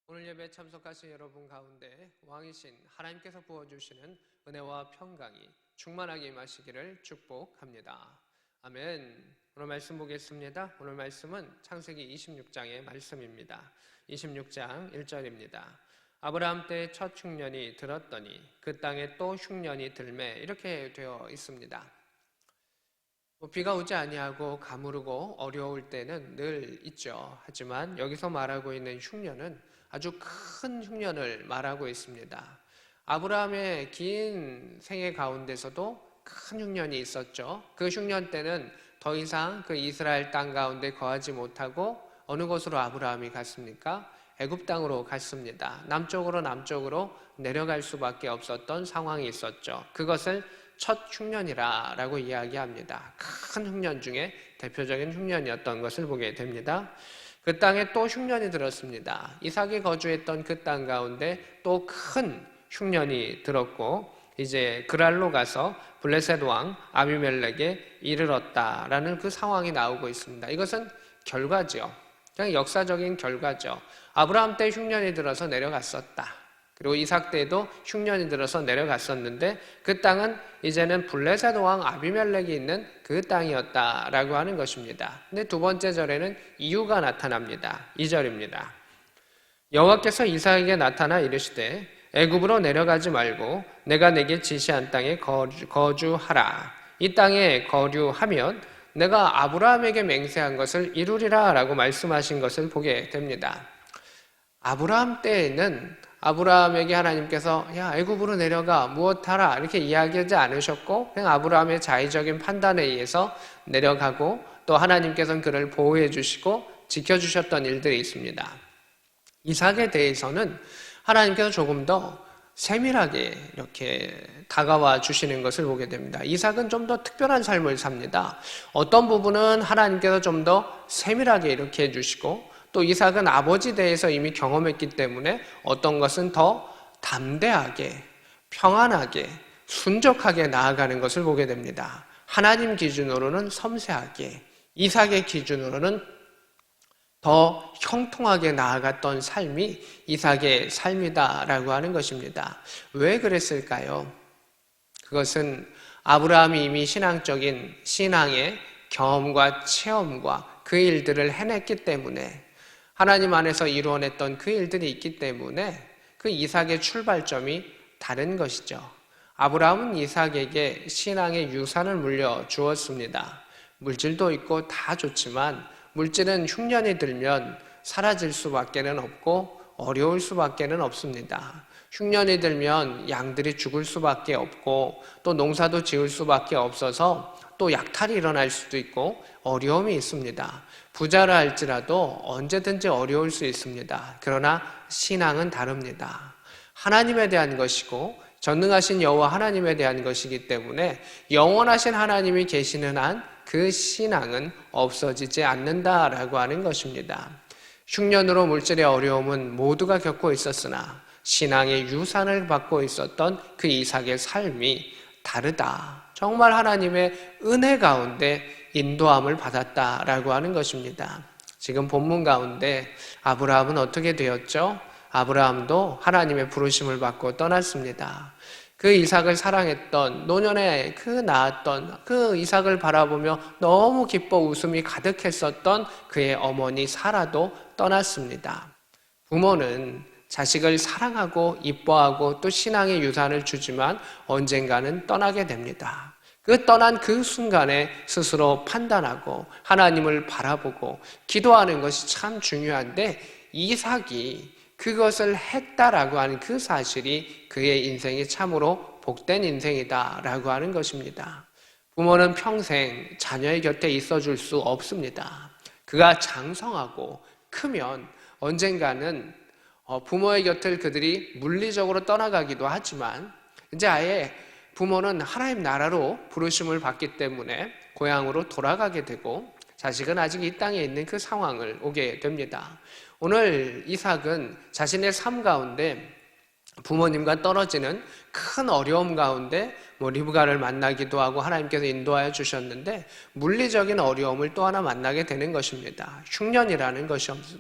오늘 예배에 참석하신 여러분 가운데 왕이신 하나님께서 부어주시는 은혜와 평강이 충만하게 임하시기를 축복합니다. 아멘. 오늘 말씀 보겠습니다. 오늘 말씀은 창세기 26장의 말씀입니다. 26장 1절입니다. 아브라함 때 첫 흉년이 들었더니 그 땅에 또 흉년이 들매, 이렇게 되어 있습니다. 비가 오지 아니하고 가무르고 어려울 때는 늘 있죠. 하지만 여기서 말하고 있는 흉년은 아주 큰 흉년을 말하고 있습니다. 아브라함의 긴 생애 가운데서도 큰 흉년이 있었죠. 그 흉년 때는 더 이상 그 이스라엘 땅 가운데 거하지 못하고 어느 곳으로 아브라함이 갔습니까? 애굽 땅으로 갔습니다. 남쪽으로 내려갈 수밖에 없었던 상황이 있었죠. 그것을 첫 흉년이라고 이야기합니다. 큰 흉년 중에 대표적인 흉년이었던 것을 보게 됩니다. 그 땅에 또 흉년이 들었습니다. 이삭이 거주했던 그 땅 가운데 또 큰 흉년이 들었고, 이제 그랄로 가서 블레셋 왕 아비멜렉에 이르렀다라는 그 상황이 나오고 있습니다. 이것은 결과죠. 그냥 역사적인 결과죠. 아브라함 때 흉년이 들어서 내려갔었다. 그리고 이삭 때도 흉년이 들어서 내려갔었는데 그 땅은 이제는 블레셋 왕 아비멜렉이 있는 그 땅이었다라고 하는 것입니다. 근데 두 번째 절에는 이유가 나타납니다. 2절입니다. 여호와께서 이삭에게 나타나 이르시되 애굽으로 내려가지 말고 내가 내게 지시한 땅에 거주하라. 이 땅에 거류하면 내가 아브라함에게 맹세한 것을 이루리라 라고 말씀하신 것을 보게 됩니다. 아브라함 때에는 아브라함에게 하나님께서 야 애굽으로 내려가 무엇하라 이렇게 이야기하지 않으셨고, 그냥 아브라함의 자의적인 판단에 의해서 내려가고 또 하나님께서는 그를 보호해 주시고 지켜주셨던 일들이 있습니다. 이삭에 대해서는 하나님께서 조금 더 세밀하게 이렇게 다가와 주시는 것을 보게 됩니다. 이삭은 좀 더 특별한 삶을 삽니다. 어떤 부분은 하나님께서 좀 더 세밀하게 이렇게 해주시고, 또 이삭은 아버지 대해서 이미 경험했기 때문에 어떤 것은 더 담대하게, 평안하게, 순적하게 나아가는 것을 보게 됩니다. 하나님 기준으로는 섬세하게, 이삭의 기준으로는 더 형통하게 나아갔던 삶이 이삭의 삶이다라고 하는 것입니다. 왜 그랬을까요? 그것은 아브라함이 이미 신앙적인 신앙의 경험과 체험과 그 일들을 해냈기 때문에, 하나님 안에서 이루어냈던 그 일들이 있기 때문에 그 이삭의 출발점이 다른 것이죠. 아브라함은 이삭에게 신앙의 유산을 물려주었습니다. 물질도 있고 다 좋지만 물질은 흉년이 들면 사라질 수밖에는 없고 어려울 수밖에는 없습니다. 흉년이 들면 양들이 죽을 수밖에 없고 또 농사도 지을 수밖에 없어서 또 약탈이 일어날 수도 있고 어려움이 있습니다. 부자라 할지라도 언제든지 어려울 수 있습니다. 그러나 신앙은 다릅니다. 하나님에 대한 것이고 전능하신 여호와 하나님에 대한 것이기 때문에 영원하신 하나님이 계시는 한 그 신앙은 없어지지 않는다라고 하는 것입니다. 흉년으로 물질의 어려움은 모두가 겪고 있었으나 신앙의 유산을 받고 있었던 그 이삭의 삶이 다르다. 정말 하나님의 은혜 가운데 인도함을 받았다라고 하는 것입니다. 지금 본문 가운데 아브라함은 어떻게 되었죠? 아브라함도 하나님의 부르심을 받고 떠났습니다. 그 이삭을 사랑했던 노년에 낳았던 그 이삭을 바라보며 너무 기뻐 웃음이 가득했었던 그의 어머니 사라도 떠났습니다. 부모는 자식을 사랑하고 이뻐하고 또 신앙의 유산을 주지만 언젠가는 떠나게 됩니다. 그 떠난 그 순간에 스스로 판단하고 하나님을 바라보고 기도하는 것이 참 중요한데 이삭이 그것을 했다라고 하는 그 사실이 그의 인생이 참으로 복된 인생이다라고 하는 것입니다. 부모는 평생 자녀의 곁에 있어줄 수 없습니다. 그가 장성하고 크면 언젠가는 부모의 곁을 그들이 물리적으로 떠나가기도 하지만 이제 아예 부모는 하나님 나라로 부르심을 받기 때문에 고향으로 돌아가게 되고 자식은 아직 이 땅에 있는 그 상황을 오게 됩니다. 오늘 이삭은 자신의 삶 가운데 부모님과 떨어지는 큰 어려움 가운데 리브가를 만나기도 하고 하나님께서 인도하여 주셨는데 물리적인 어려움을 또 하나 만나게 되는 것입니다. 흉년이라는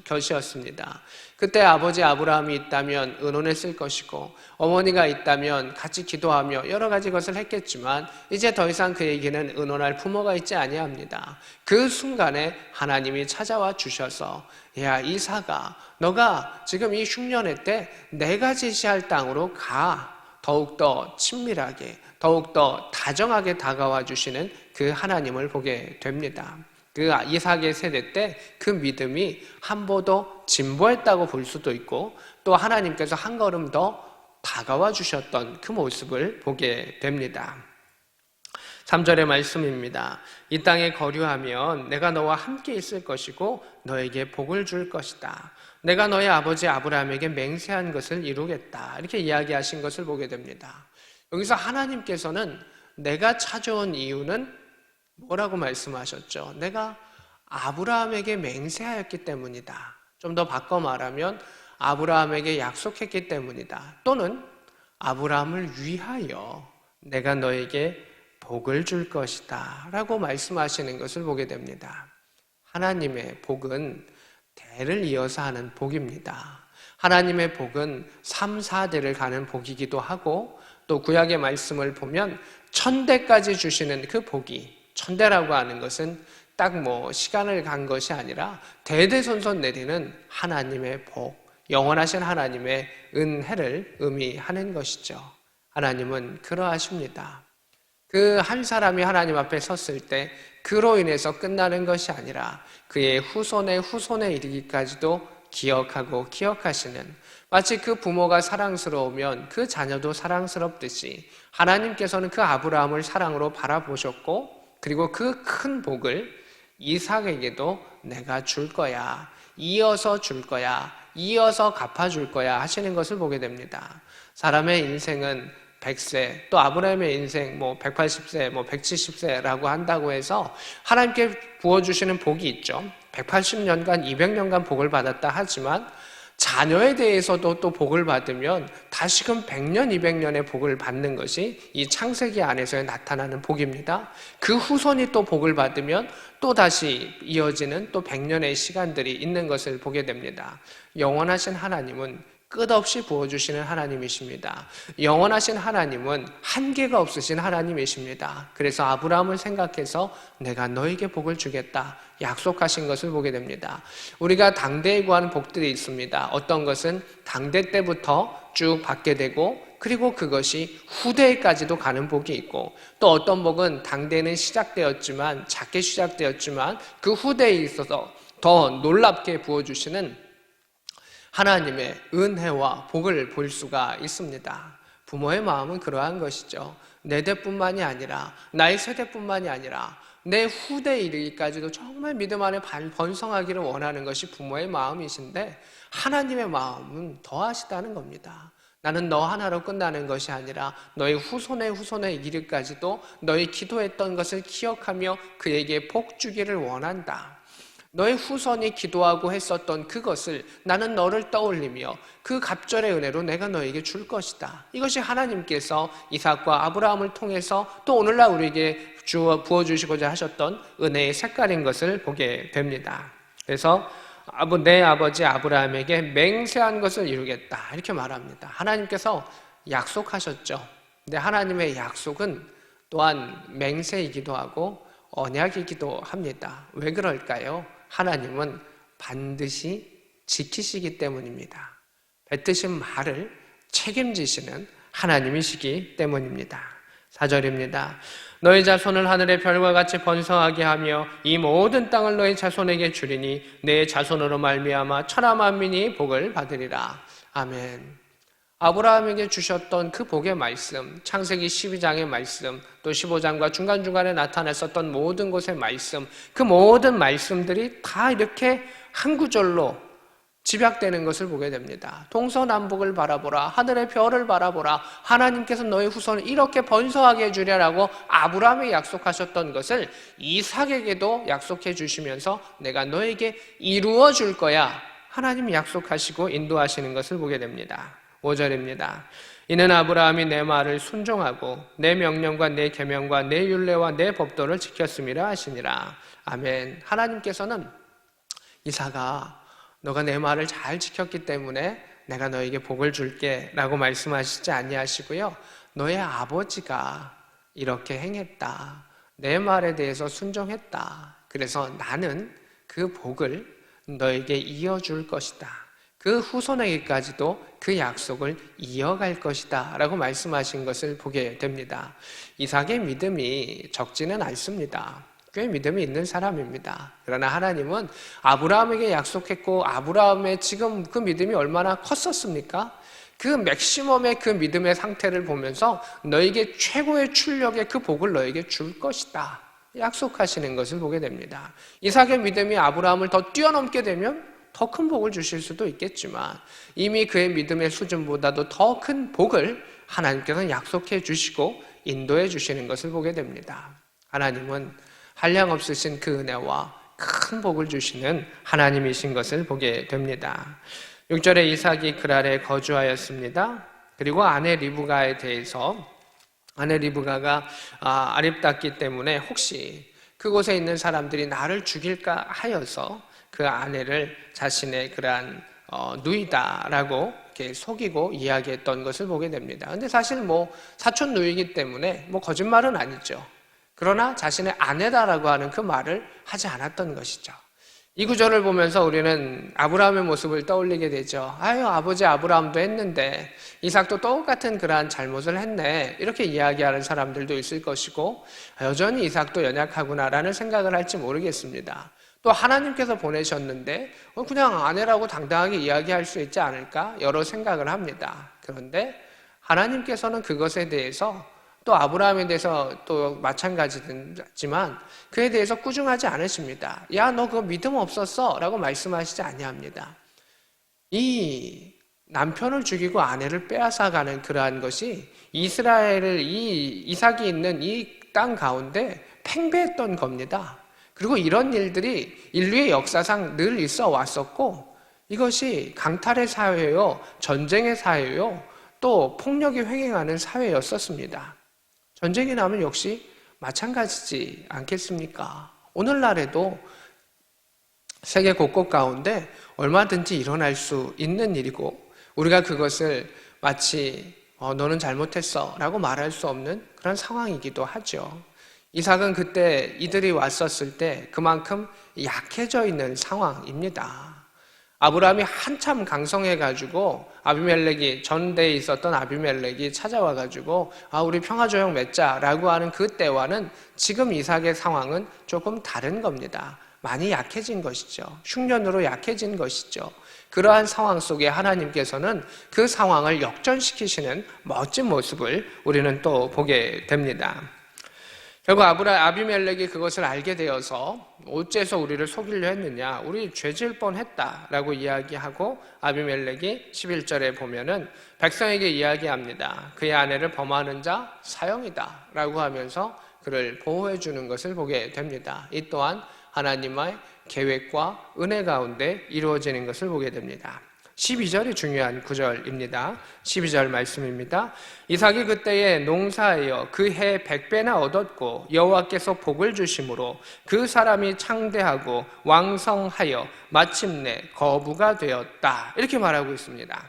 것이었습니다. 그때 아버지 아브라함이 있다면 의논했을 것이고 어머니가 있다면 같이 기도하며 여러 가지 것을 했겠지만 이제 더 이상 그에게는 의논할 부모가 있지 아니합니다. 그 순간에 하나님이 찾아와 주셔서 야 이삭아 너가 지금 이 흉년의 때 내가 제시할 땅으로 가. 더욱더 친밀하게 더욱더 다정하게 다가와 주시는 그 하나님을 보게 됩니다. 그 이삭의 세대 때 그 믿음이 한보도 진보했다고 볼 수도 있고 또 하나님께서 한 걸음 더 다가와 주셨던 그 모습을 보게 됩니다. 3절의 말씀입니다. 이 땅에 거류하면 내가 너와 함께 있을 것이고 너에게 복을 줄 것이다. 내가 너의 아버지 아브라함에게 맹세한 것을 이루겠다. 이렇게 이야기하신 것을 보게 됩니다. 여기서 하나님께서는 내가 찾아온 이유는 뭐라고 말씀하셨죠? 내가 아브라함에게 맹세하였기 때문이다. 좀 더 바꿔 말하면 아브라함에게 약속했기 때문이다. 또는 아브라함을 위하여 내가 너에게 복을 줄 것이다 라고 말씀하시는 것을 보게 됩니다. 하나님의 복은 대를 이어서 하는 복입니다. 하나님의 복은 3, 4대를 가는 복이기도 하고 또 구약의 말씀을 보면 1000대까지 주시는 그 복이 1000대라고 하는 것은 딱 시간을 간 것이 아니라 대대손손 내리는 하나님의 복, 영원하신 하나님의 은혜를 의미하는 것이죠. 하나님은 그러하십니다. 그 한 사람이 하나님 앞에 섰을 때 그로 인해서 끝나는 것이 아니라 그의 후손의 후손에 이르기까지도 기억하고 기억하시는 마치 그 부모가 사랑스러우면 그 자녀도 사랑스럽듯이 하나님께서는 그 아브라함을 사랑으로 바라보셨고 그리고 그 큰 복을 이삭에게도 내가 줄 거야, 이어서 줄 거야, 이어서 갚아줄 거야 하시는 것을 보게 됩니다. 사람의 인생은 100세, 또 아브라함의 인생 180세, 170세라고 한다고 해서 하나님께 부어주시는 복이 있죠. 180년간, 200년간 복을 받았다 하지만 자녀에 대해서도 또 복을 받으면 다시금 100년, 200년의 복을 받는 것이 이 창세기 안에서 나타나는 복입니다. 그 후손이 또 복을 받으면 또 다시 이어지는 또 100년의 시간들이 있는 것을 보게 됩니다. 영원하신 하나님은 끝없이 부어주시는 하나님이십니다. 영원하신 하나님은 한계가 없으신 하나님이십니다. 그래서 아브라함을 생각해서 내가 너에게 복을 주겠다 약속하신 것을 보게 됩니다. 우리가 당대에 구하는 복들이 있습니다. 어떤 것은 당대 때부터 쭉 받게 되고 그리고 그것이 후대에까지도 가는 복이 있고 또 어떤 복은 당대는 시작되었지만 작게 시작되었지만 그 후대에 있어서 더 놀랍게 부어주시는 하나님의 은혜와 복을 볼 수가 있습니다. 부모의 마음은 그러한 것이죠. 내 대뿐만이 아니라 나의 세대뿐만이 아니라 내 후대에 이르기까지도 정말 믿음 안에 번성하기를 원하는 것이 부모의 마음이신데 하나님의 마음은 더하시다는 겁니다. 나는 너 하나로 끝나는 것이 아니라 너의 후손의 후손에 이르기까지도 너의 기도했던 것을 기억하며 그에게 복 주기를 원한다. 너의 후손이 기도하고 했었던 그것을 나는 너를 떠올리며 그 갑절의 은혜로 내가 너에게 줄 것이다. 이것이 하나님께서 이삭과 아브라함을 통해서 또 오늘날 우리에게 부어주시고자 하셨던 은혜의 색깔인 것을 보게 됩니다. 그래서 내 아버지 아브라함에게 맹세한 것을 이루겠다 이렇게 말합니다. 하나님께서 약속하셨죠. 근데 하나님의 약속은 또한 맹세이기도 하고 언약이기도 합니다. 왜 그럴까요? 하나님은 반드시 지키시기 때문입니다. 뱉으신 말을 책임지시는 하나님이시기 때문입니다. 4절입니다. 너희 자손을 하늘의 별과 같이 번성하게 하며 이 모든 땅을 너희 자손에게 주리니 내 자손으로 말미암아 천하 만민이 복을 받으리라. 아멘. 아브라함에게 주셨던 그 복의 말씀, 창세기 12장의 말씀, 또 15장과 중간중간에 나타났었던 모든 곳의 말씀, 그 모든 말씀들이 다 이렇게 한 구절로 집약되는 것을 보게 됩니다. 동서남북을 바라보라, 하늘의 별을 바라보라, 하나님께서 너의 후손을 이렇게 번성하게 해주리라고 아브라함에게 약속하셨던 것을 이삭에게도 약속해 주시면서 내가 너에게 이루어 줄 거야 하나님이 약속하시고 인도하시는 것을 보게 됩니다. 5절입니다. 이는 아브라함이 내 말을 순종하고 내 명령과 내 계명과 내 율례와 내 법도를 지켰음이라 하시니라. 아멘. 하나님께서는 이삭아 너가 내 말을 잘 지켰기 때문에 내가 너에게 복을 줄게 라고 말씀하시지 아니하시고요. 너의 아버지가 이렇게 행했다. 내 말에 대해서 순종했다. 그래서 나는 그 복을 너에게 이어줄 것이다. 그 후손에게까지도 그 약속을 이어갈 것이다 라고 말씀하신 것을 보게 됩니다. 이삭의 믿음이 적지는 않습니다. 꽤 믿음이 있는 사람입니다. 그러나 하나님은 아브라함에게 약속했고 아브라함의 지금 그 믿음이 얼마나 컸었습니까? 그 맥시멈의 그 믿음의 상태를 보면서 너에게 최고의 출력의 그 복을 너에게 줄 것이다 약속하시는 것을 보게 됩니다. 이삭의 믿음이 아브라함을 더 뛰어넘게 되면 더 큰 복을 주실 수도 있겠지만 이미 그의 믿음의 수준보다도 더 큰 복을 하나님께서 약속해 주시고 인도해 주시는 것을 보게 됩니다. 하나님은 한량없으신 그 은혜와 큰 복을 주시는 하나님이신 것을 보게 됩니다. 6절에 이삭이 그랄에 거주하였습니다. 그리고 아내 리브가에 대해서 아내 리브가가 아립답기 때문에 혹시 그곳에 있는 사람들이 나를 죽일까 하여서 그 아내를 자신의 그러한 누이다라고 이렇게 속이고 이야기했던 것을 보게 됩니다. 근데 사실 사촌 누이기 때문에 거짓말은 아니죠. 그러나 자신의 아내다라고 하는 그 말을 하지 않았던 것이죠. 이 구절을 보면서 우리는 아브라함의 모습을 떠올리게 되죠. 아유, 아버지 아브라함도 했는데 이삭도 똑같은 그러한 잘못을 했네. 이렇게 이야기하는 사람들도 있을 것이고 여전히 이삭도 연약하구나라는 생각을 할지 모르겠습니다. 또 하나님께서 보내셨는데 그냥 아내라고 당당하게 이야기할 수 있지 않을까? 여러 생각을 합니다. 그런데 하나님께서는 그것에 대해서 또 아브라함에 대해서 또 마찬가지지만 그에 대해서 꾸중하지 않으십니다. 야, 너 그거 믿음 없었어? 라고 말씀하시지 아니합니다. 이 남편을 죽이고 아내를 빼앗아가는 그러한 것이 이스라엘을 이삭이 있는 이 땅 가운데 팽배했던 겁니다. 그리고 이런 일들이 인류의 역사상 늘 있어 왔었고 이것이 강탈의 사회요, 전쟁의 사회요, 또 폭력이 횡행하는 사회였었습니다. 전쟁이 나면 역시 마찬가지지 않겠습니까? 오늘날에도 세계 곳곳 가운데 얼마든지 일어날 수 있는 일이고 우리가 그것을 마치 너는 잘못했어 라고 말할 수 없는 그런 상황이기도 하죠. 이삭은 그때 이들이 왔었을 때 그만큼 약해져 있는 상황입니다. 아브라함이 한참 강성해가지고 아비멜렉이 전대에 있었던 아비멜렉이 찾아와가지고 우리 평화조약 맺자라고 하는 그때와는 지금 이삭의 상황은 조금 다른 겁니다. 많이 약해진 것이죠. 흉년으로 약해진 것이죠. 그러한 상황 속에 하나님께서는 그 상황을 역전시키시는 멋진 모습을 우리는 또 보게 됩니다. 결국 아비멜렉이 그것을 알게 되어서 어째서 우리를 속이려 했느냐, 우리 죄 지을 뻔했다라고 이야기하고 아비멜렉이 11절에 보면은 백성에게 이야기합니다. 그의 아내를 범하는 자 사형이다 라고 하면서 그를 보호해 주는 것을 보게 됩니다. 이 또한 하나님의 계획과 은혜 가운데 이루어지는 것을 보게 됩니다. 12절이 중요한 구절입니다. 12절 말씀입니다. 이삭이 그때에 농사하여 그 해 100배나 얻었고 여호와께서 복을 주심으로 그 사람이 창대하고 왕성하여 마침내 거부가 되었다. 이렇게 말하고 있습니다.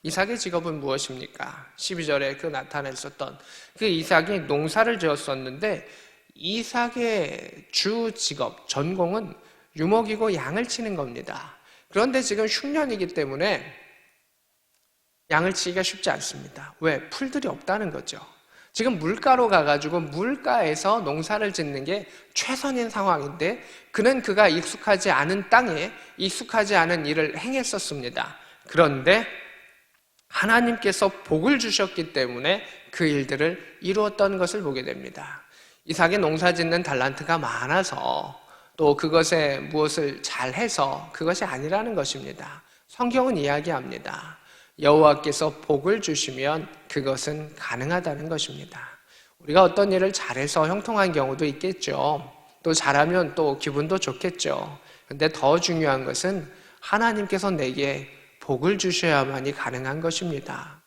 이삭의 직업은 무엇입니까? 12절에 그 나타났었던 그 이삭이 농사를 지었었는데 이삭의 주 직업, 전공은 유목이고 양을 치는 겁니다. 그런데 지금 흉년이기 때문에 양을 치기가 쉽지 않습니다. 왜? 풀들이 없다는 거죠. 지금 물가로 가가지고 물가에서 농사를 짓는 게 최선인 상황인데 그가 익숙하지 않은 땅에 익숙하지 않은 일을 행했었습니다. 그런데 하나님께서 복을 주셨기 때문에 그 일들을 이루었던 것을 보게 됩니다. 이삭이 농사 짓는 달란트가 많아서 또 그것에 무엇을 잘해서 그것이 아니라는 것입니다. 성경은 이야기합니다. 여호와께서 복을 주시면 그것은 가능하다는 것입니다. 우리가 어떤 일을 잘해서 형통한 경우도 있겠죠. 또 잘하면 또 기분도 좋겠죠. 그런데 더 중요한 것은 하나님께서 내게 복을 주셔야만이 가능한 것입니다.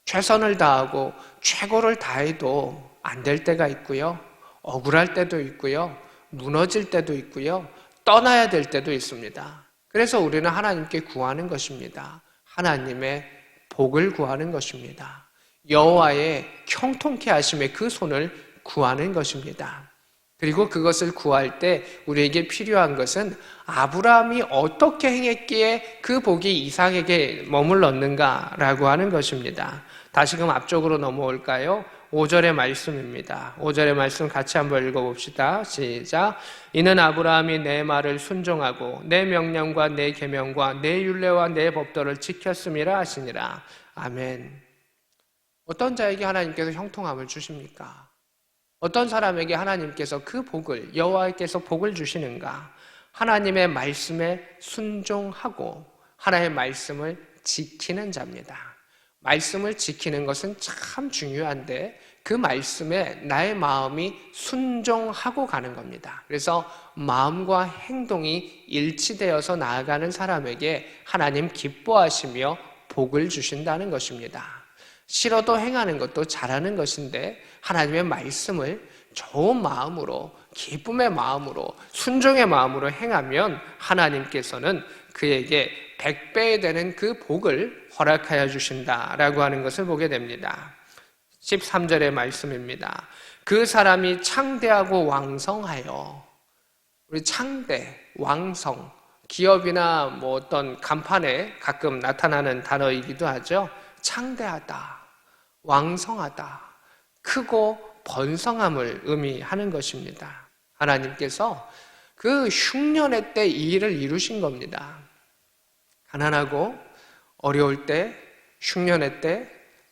최선을 다하고 최고를 다해도 안 될 때가 있고요. 억울할 때도 있고요. 무너질 때도 있고요. 떠나야 될 때도 있습니다. 그래서 우리는 하나님께 구하는 것입니다. 하나님의 복을 구하는 것입니다. 여호와의 형통케 하심의 그 손을 구하는 것입니다. 그리고 그것을 구할 때 우리에게 필요한 것은 아브라함이 어떻게 행했기에 그 복이 이삭에게 머물렀는가라고 하는 것입니다. 다시금 앞쪽으로 넘어올까요? 5절의 말씀입니다. 5절의 말씀 같이 한번 읽어봅시다. 시작. 이는 아브라함이 내 말을 순종하고 내 명령과 내 계명과 내 율례와 내 법도를 지켰음이라 하시니라. 아멘. 어떤 자에게 하나님께서 형통함을 주십니까? 어떤 사람에게 하나님께서 그 복을, 여호와께서 복을 주시는가? 하나님의 말씀에 순종하고 하나님의 말씀을 지키는 자입니다. 말씀을 지키는 것은 참 중요한데 그 말씀에 나의 마음이 순종하고 가는 겁니다. 그래서 마음과 행동이 일치되어서 나아가는 사람에게 하나님 기뻐하시며 복을 주신다는 것입니다. 싫어도 행하는 것도 잘하는 것인데 하나님의 말씀을 좋은 마음으로, 기쁨의 마음으로, 순종의 마음으로 행하면 하나님께서는 그에게 100배 되는 그 복을 허락하여 주신다라고 하는 것을 보게 됩니다. 13절의 말씀입니다. 그 사람이 창대하고 왕성하여, 우리 창대, 왕성, 기업이나 어떤 간판에 가끔 나타나는 단어이기도 하죠. 창대하다, 왕성하다, 크고 번성함을 의미하는 것입니다. 하나님께서 그 흉년의 때 이 일을 이루신 겁니다. 가난하고 어려울 때, 흉년의 때,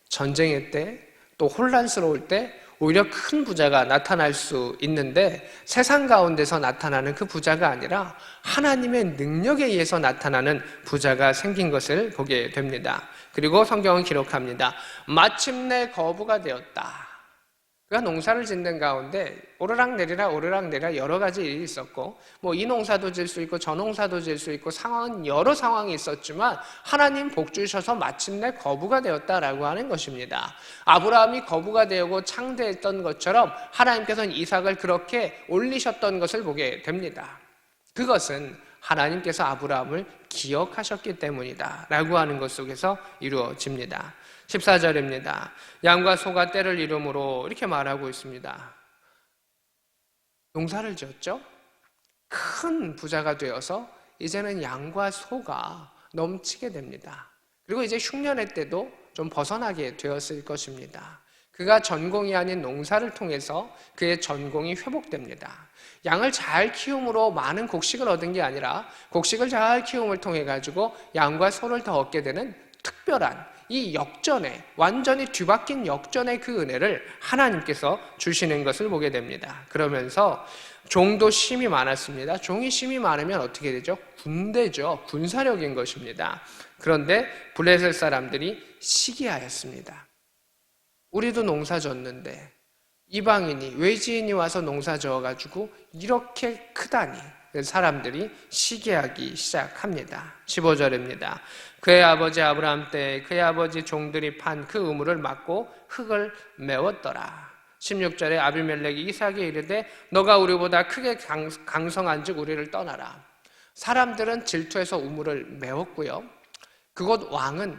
전쟁의 때, 또 혼란스러울 때 오히려 큰 부자가 나타날 수 있는데 세상 가운데서 나타나는 그 부자가 아니라 하나님의 능력에 의해서 나타나는 부자가 생긴 것을 보게 됩니다. 그리고 성경은 기록합니다. 마침내 거부가 되었다. 그가 농사를 짓는 가운데 오르락내리락 여러 가지 일이 있었고 이 농사도 질 수 있고 저 농사도 질 수 있고 상황은 여러 상황이 있었지만 하나님 복 주셔서 마침내 거부가 되었다라고 하는 것입니다. 아브라함이 거부가 되고 창대했던 것처럼 하나님께서는 이삭을 그렇게 올리셨던 것을 보게 됩니다. 그것은 하나님께서 아브라함을 기억하셨기 때문이다 라고 하는 것 속에서 이루어집니다. 14절입니다. 양과 소가 때를 이름으로 이렇게 말하고 있습니다. 농사를 지었죠? 큰 부자가 되어서 이제는 양과 소가 넘치게 됩니다. 그리고 이제 흉년의 때도 좀 벗어나게 되었을 것입니다. 그가 전공이 아닌 농사를 통해서 그의 전공이 회복됩니다. 양을 잘 키움으로 많은 곡식을 얻은 게 아니라 곡식을 잘 키움을 통해 가지고 양과 소를 더 얻게 되는 특별한 이 역전의, 완전히 뒤바뀐 역전의 그 은혜를 하나님께서 주시는 것을 보게 됩니다. 그러면서 종도 심이 많았습니다. 종이 심이 많으면 어떻게 되죠? 군대죠. 군사력인 것입니다. 그런데 블레셋 사람들이 시기하였습니다. 우리도 농사 졌는데 이방인이, 외지인이 와서 농사 져가지고 이렇게 크다니 사람들이 시기하기 시작합니다. 15절입니다. 그의 아버지 아브라함 때 그의 아버지 종들이 판 그 우물을 막고 흙을 메웠더라. 16절에 아비멜렉이 이삭에게 이르되 너가 우리보다 크게 강성한즉 우리를 떠나라. 사람들은 질투해서 우물을 메웠고요. 그곳 왕은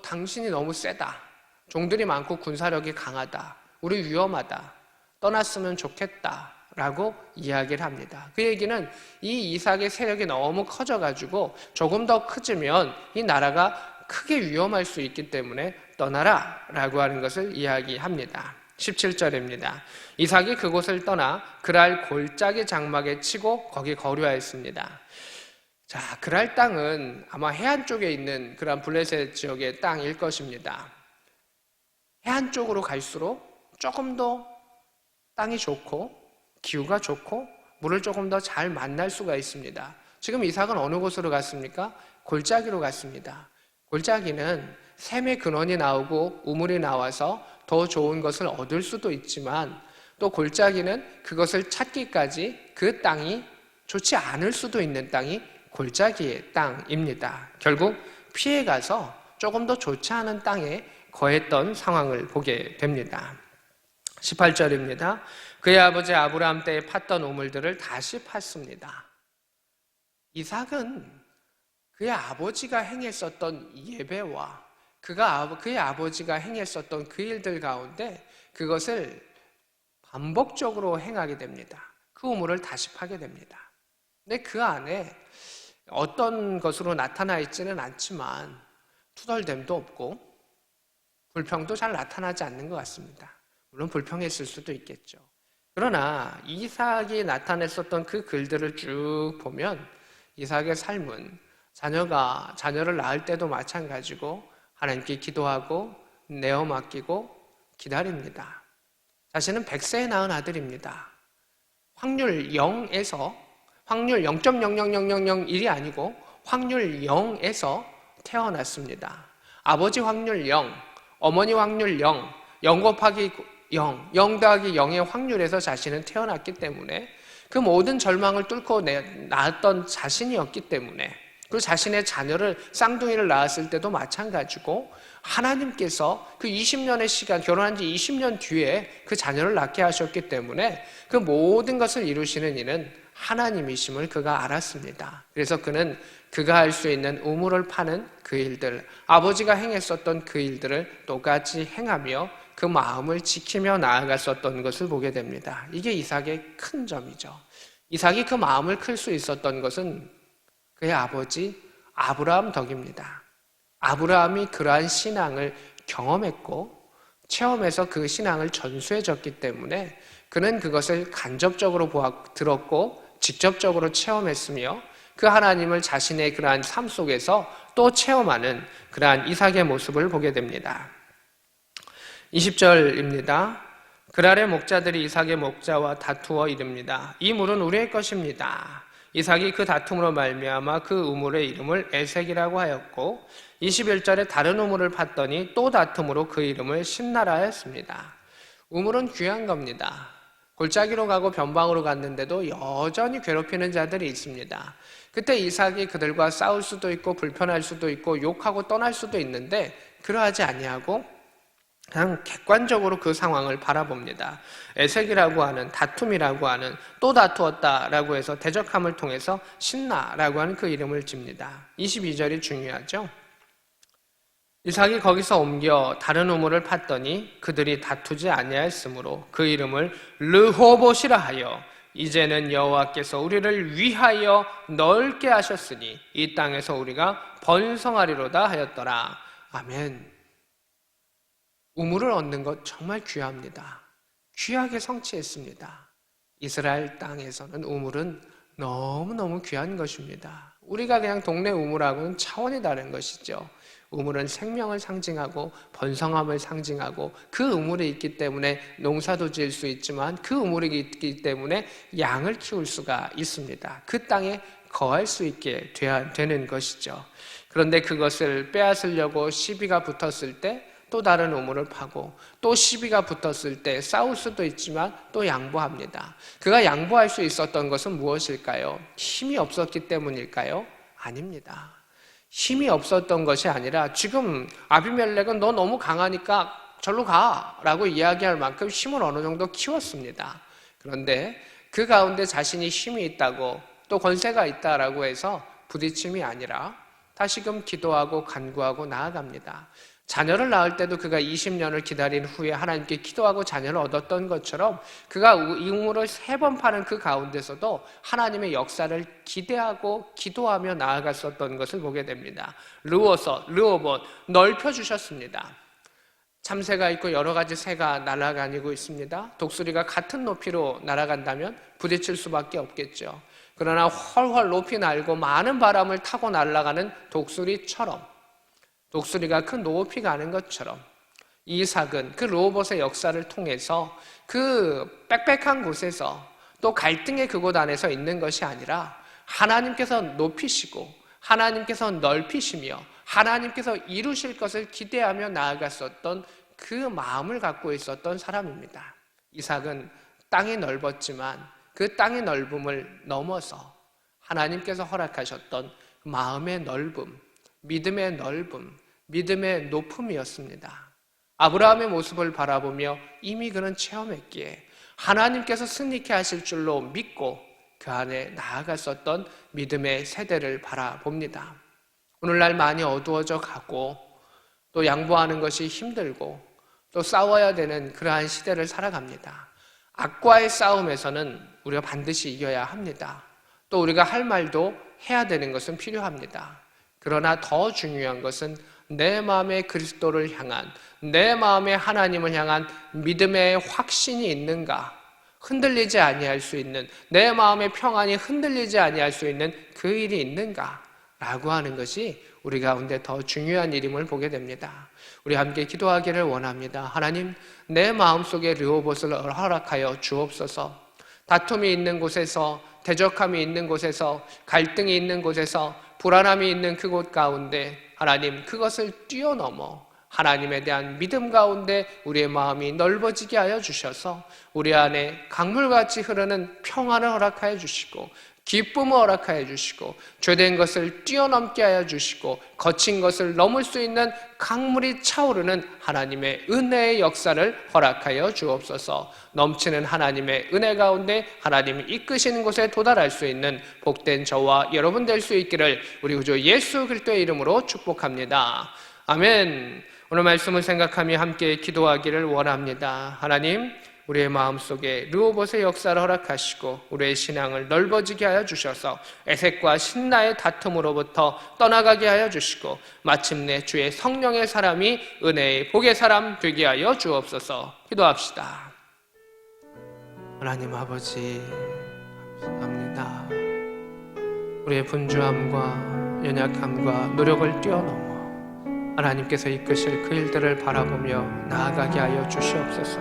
당신이 너무 세다. 종들이 많고 군사력이 강하다. 우리 위험하다. 떠났으면 좋겠다. 라고 이야기를 합니다. 그 얘기는 이 이삭의 세력이 너무 커져가지고 조금 더 커지면 이 나라가 크게 위험할 수 있기 때문에 떠나라 라고 하는 것을 이야기합니다. 17절입니다. 이삭이 그곳을 떠나 그랄 골짜기 장막에 치고 거기 거류하였습니다. 자, 그랄 땅은 아마 해안 쪽에 있는 그런 블레셋 지역의 땅일 것입니다. 해안 쪽으로 갈수록 조금 더 땅이 좋고 기후가 좋고 물을 조금 더 잘 만날 수가 있습니다. 지금 이삭은 어느 곳으로 갔습니까? 골짜기로 갔습니다. 골짜기는 샘의 근원이 나오고 우물이 나와서 더 좋은 것을 얻을 수도 있지만 또 골짜기는 그것을 찾기까지 그 땅이 좋지 않을 수도 있는 땅이 골짜기의 땅입니다. 결국 피해가서 조금 더 좋지 않은 땅에 거했던 상황을 보게 됩니다. 18절입니다. 그의 아버지 아브라함 때에 팠던 우물들을 다시 팠습니다. 이삭은 그의 아버지가 행했었던 예배와 그의 아버지가 행했었던 그 일들 가운데 그것을 반복적으로 행하게 됩니다. 그 우물을 다시 파게 됩니다. 근데 그 안에 어떤 것으로 나타나 있지는 않지만 투덜댐도 없고 불평도 잘 나타나지 않는 것 같습니다. 물론 불평했을 수도 있겠죠. 그러나 이삭이 나타냈었던 그 글들을 쭉 보면 이삭의 삶은 자녀를 낳을 때도 마찬가지고 하나님께 기도하고 내어 맡기고 기다립니다. 자신은 100세에 낳은 아들입니다. 확률 0에서 확률 0.00001이 아니고 확률 0에서 태어났습니다. 아버지 확률 0, 어머니 확률 0, 0 곱하기 0, 0 더하기 0의 확률에서 자신은 태어났기 때문에 그 모든 절망을 뚫고 낳았던 자신이었기 때문에 그리고 자신의 자녀를 쌍둥이를 낳았을 때도 마찬가지고 하나님께서 그 20년의 시간, 결혼한 지 20년 뒤에 그 자녀를 낳게 하셨기 때문에 그 모든 것을 이루시는 이는 하나님이심을 그가 알았습니다. 그래서 그는 그가 할 수 있는 우물을 파는 그 일들, 아버지가 행했었던 그 일들을 똑같이 행하며 그 마음을 지키며 나아갔었던 것을 보게 됩니다. 이게 이삭의 큰 점이죠. 이삭이 그 마음을 클 수 있었던 것은 그의 아버지 아브라함 덕입니다. 아브라함이 그러한 신앙을 경험했고 체험해서 그 신앙을 전수해줬기 때문에 그는 그것을 간접적으로 들었고 직접적으로 체험했으며 그 하나님을 자신의 그러한 삶 속에서 또 체험하는 그러한 이삭의 모습을 보게 됩니다. 20절입니다. 그랄의 목자들이 이삭의 목자와 다투어 이릅니다. 이 물은 우리의 것입니다. 이삭이 그 다툼으로 말미암아 그 우물의 이름을 에색이라고 하였고 21절에 다른 우물을 팠더니 또 다툼으로 그 이름을 신나라 하였습니다. 우물은 귀한 겁니다. 골짜기로 가고 변방으로 갔는데도 여전히 괴롭히는 자들이 있습니다. 그때 이삭이 그들과 싸울 수도 있고 불편할 수도 있고 욕하고 떠날 수도 있는데 그러하지 아니하고 그냥 객관적으로 그 상황을 바라봅니다. 애색이라고 하는, 다툼이라고 하는, 또 다투었다라고 해서 대적함을 통해서 신나라고 하는 그 이름을 집니다. 22절이 중요하죠. 이삭이 거기서 옮겨 다른 우물을 팠더니 그들이 다투지 아니하였으므로 그 이름을 르호봇이라 하여 이제는 여호와께서 우리를 위하여 넓게 하셨으니 이 땅에서 우리가 번성하리로다 하였더라. 아멘. 우물을 얻는 것 정말 귀합니다. 귀하게 성취했습니다. 이스라엘 땅에서는 우물은 너무너무 귀한 것입니다. 우리가 그냥 동네 우물하고는 차원이 다른 것이죠. 우물은 생명을 상징하고 번성함을 상징하고 그 우물이 있기 때문에 농사도 지을 수 있지만 그 우물이 있기 때문에 양을 키울 수가 있습니다. 그 땅에 거할 수 있게 되는 것이죠. 그런데 그것을 빼앗으려고 시비가 붙었을 때 또 다른 우물을 파고 또 시비가 붙었을 때 싸울 수도 있지만 또 양보합니다. 그가 양보할 수 있었던 것은 무엇일까요? 힘이 없었기 때문일까요? 아닙니다. 힘이 없었던 것이 아니라 지금 아비멜렉은 너 너무 강하니까 절로 가라고 이야기할 만큼 힘을 어느 정도 키웠습니다. 그런데 그 가운데 자신이 힘이 있다고 또 권세가 있다라고 해서 부딪힘이 아니라 다시금 기도하고 간구하고 나아갑니다. 자녀를 낳을 때도 그가 20년을 기다린 후에 하나님께 기도하고 자녀를 얻었던 것처럼 그가 이 우물을 3번 파는 그 가운데서도 하나님의 역사를 기대하고 기도하며 나아갔었던 것을 보게 됩니다. 르호봇 넓혀주셨습니다. 참새가 있고 여러 가지 새가 날아다니고 있습니다. 독수리가 같은 높이로 날아간다면 부딪힐 수밖에 없겠죠. 그러나 훨훨 높이 날고 많은 바람을 타고 날아가는 독수리처럼 독수리가 큰 높이 가는 것처럼 이삭은 그 르호봇의 역사를 통해서 그 빽빽한 곳에서 또 갈등의 그곳 안에서 있는 것이 아니라 하나님께서 높이시고 하나님께서 넓히시며 하나님께서 이루실 것을 기대하며 나아갔었던 그 마음을 갖고 있었던 사람입니다. 이삭은 땅이 넓었지만 그 땅의 넓음을 넘어서 하나님께서 허락하셨던 마음의 넓음, 믿음의 넓음, 믿음의 높음이었습니다. 아브라함의 모습을 바라보며 이미 그는 체험했기에 하나님께서 승리케 하실 줄로 믿고 그 안에 나아갔었던 믿음의 세대를 바라봅니다. 오늘날 많이 어두워져 가고 또 양보하는 것이 힘들고 또 싸워야 되는 그러한 시대를 살아갑니다. 악과의 싸움에서는 우리가 반드시 이겨야 합니다. 또 우리가 할 말도 해야 되는 것은 필요합니다. 그러나 더 중요한 것은 내 마음에 그리스도를 향한, 내 마음에 하나님을 향한 믿음의 확신이 있는가, 흔들리지 아니할 수 있는, 내 마음의 평안이 흔들리지 아니할 수 있는 그 일이 있는가 라고 하는 것이 우리 가운데 더 중요한 일임을 보게 됩니다. 우리 함께 기도하기를 원합니다. 하나님, 내 마음속에 르호봇을 허락하여 주옵소서. 다툼이 있는 곳에서, 대적함이 있는 곳에서, 갈등이 있는 곳에서, 불안함이 있는 그곳 가운데 하나님, 그것을 뛰어넘어 하나님에 대한 믿음 가운데 우리의 마음이 넓어지게 하여 주셔서 우리 안에 강물같이 흐르는 평안을 허락하여 주시고 기쁨을 허락하여 주시고 죄된 것을 뛰어넘게 하여 주시고 거친 것을 넘을 수 있는 강물이 차오르는 하나님의 은혜의 역사를 허락하여 주옵소서. 넘치는 하나님의 은혜 가운데 하나님이 이끄시는 곳에 도달할 수 있는 복된 저와 여러분 될 수 있기를 우리 구주 예수 그리스도의 이름으로 축복합니다. 아멘. 오늘 말씀을 생각하며 함께 기도하기를 원합니다. 하나님, 우리의 마음속에 르호봇의 역사를 허락하시고 우리의 신앙을 넓어지게 하여 주셔서 애색과 신나의 다툼으로부터 떠나가게 하여 주시고 마침내 주의 성령의 사람이 은혜의 복의 사람 되게 하여 주옵소서. 기도합시다. 하나님 아버지, 감사합니다. 우리의 분주함과 연약함과 노력을 뛰어넘어 하나님께서 이끄실 그 일들을 바라보며 나아가게 하여 주시옵소서.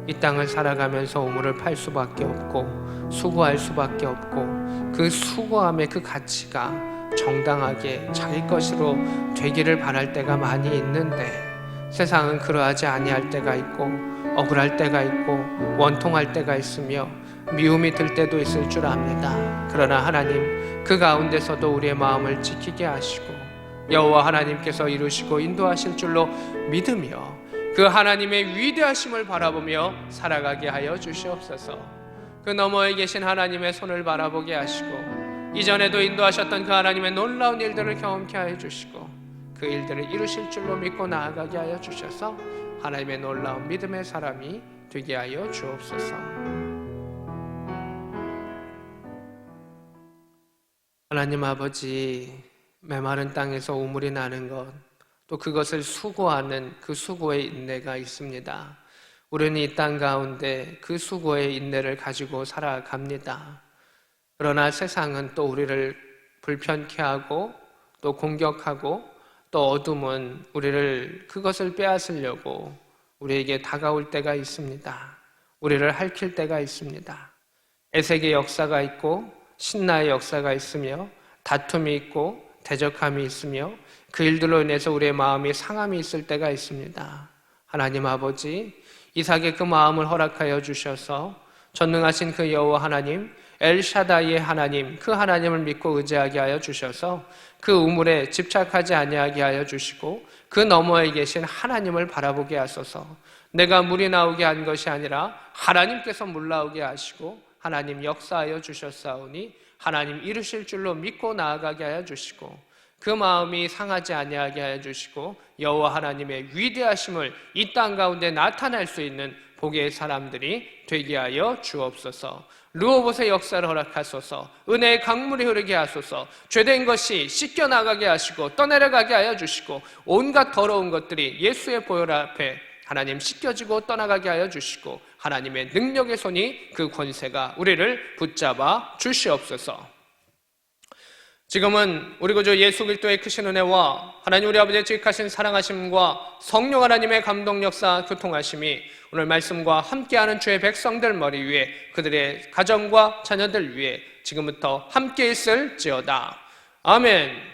이 땅을 살아가면서 우물을 팔 수밖에 없고 수고할 수밖에 없고 그 수고함의 그 가치가 정당하게 자기 것으로 되기를 바랄 때가 많이 있는데 세상은 그러하지 아니할 때가 있고 억울할 때가 있고 원통할 때가 있으며 미움이 들 때도 있을 줄 압니다. 그러나 하나님, 그 가운데서도 우리의 마음을 지키게 하시고 여호와 하나님께서 이루시고 인도하실 줄로 믿으며 그 하나님의 위대하심을 바라보며 살아가게 하여 주시옵소서. 그 너머에 계신 하나님의 손을 바라보게 하시고 이전에도 인도하셨던 그 하나님의 놀라운 일들을 경험케 하여 주시고 그 일들을 이루실 줄로 믿고 나아가게 하여 주셔서 하나님의 놀라운 믿음의 사람이 되게 하여 주옵소서. 하나님 아버지, 메마른 땅에서 우물이 나는 것, 또 그것을 수고하는 그 수고의 인내가 있습니다. 우리는 이 땅 가운데 그 수고의 인내를 가지고 살아갑니다. 그러나 세상은 또 우리를 불편케 하고 또 공격하고 또 어둠은 우리를 그것을 빼앗으려고 우리에게 다가올 때가 있습니다. 우리를 핥힐 때가 있습니다. 에색의 역사가 있고 신나의 역사가 있으며 다툼이 있고 대적함이 있으며 그 일들로 인해서 우리의 마음이 상함이 있을 때가 있습니다. 하나님 아버지, 이삭의 그 마음을 허락하여 주셔서 전능하신 그 여호와 하나님, 엘샤다이의 하나님, 그 하나님을 믿고 의지하게 하여 주셔서 그 우물에 집착하지 아니하게 하여 주시고 그 너머에 계신 하나님을 바라보게 하소서. 내가 물이 나오게 한 것이 아니라 하나님께서 물 나오게 하시고 하나님 역사하여 주셨사오니 하나님 이루실 줄로 믿고 나아가게 하여 주시고 그 마음이 상하지 아니하게 하여 주시고 여호와 하나님의 위대하심을 이 땅 가운데 나타낼 수 있는 복의 사람들이 되게 하여 주옵소서. 르호봇의 역사를 허락하소서. 은혜의 강물이 흐르게 하소서. 죄된 것이 씻겨나가게 하시고 떠내려가게 하여 주시고 온갖 더러운 것들이 예수의 보혈 앞에 하나님 씻겨지고 떠나가게 하여 주시고 하나님의 능력의 손이 그 권세가 우리를 붙잡아 주시옵소서. 지금은 우리 구주 예수 그리스도의 크신 은혜와 하나님 우리 아버지의 지극하신 사랑하심과 성령 하나님의 감동 역사 교통하심이 오늘 말씀과 함께하는 주의 백성들 머리 위에 그들의 가정과 자녀들 위에 지금부터 함께 있을지어다. 아멘.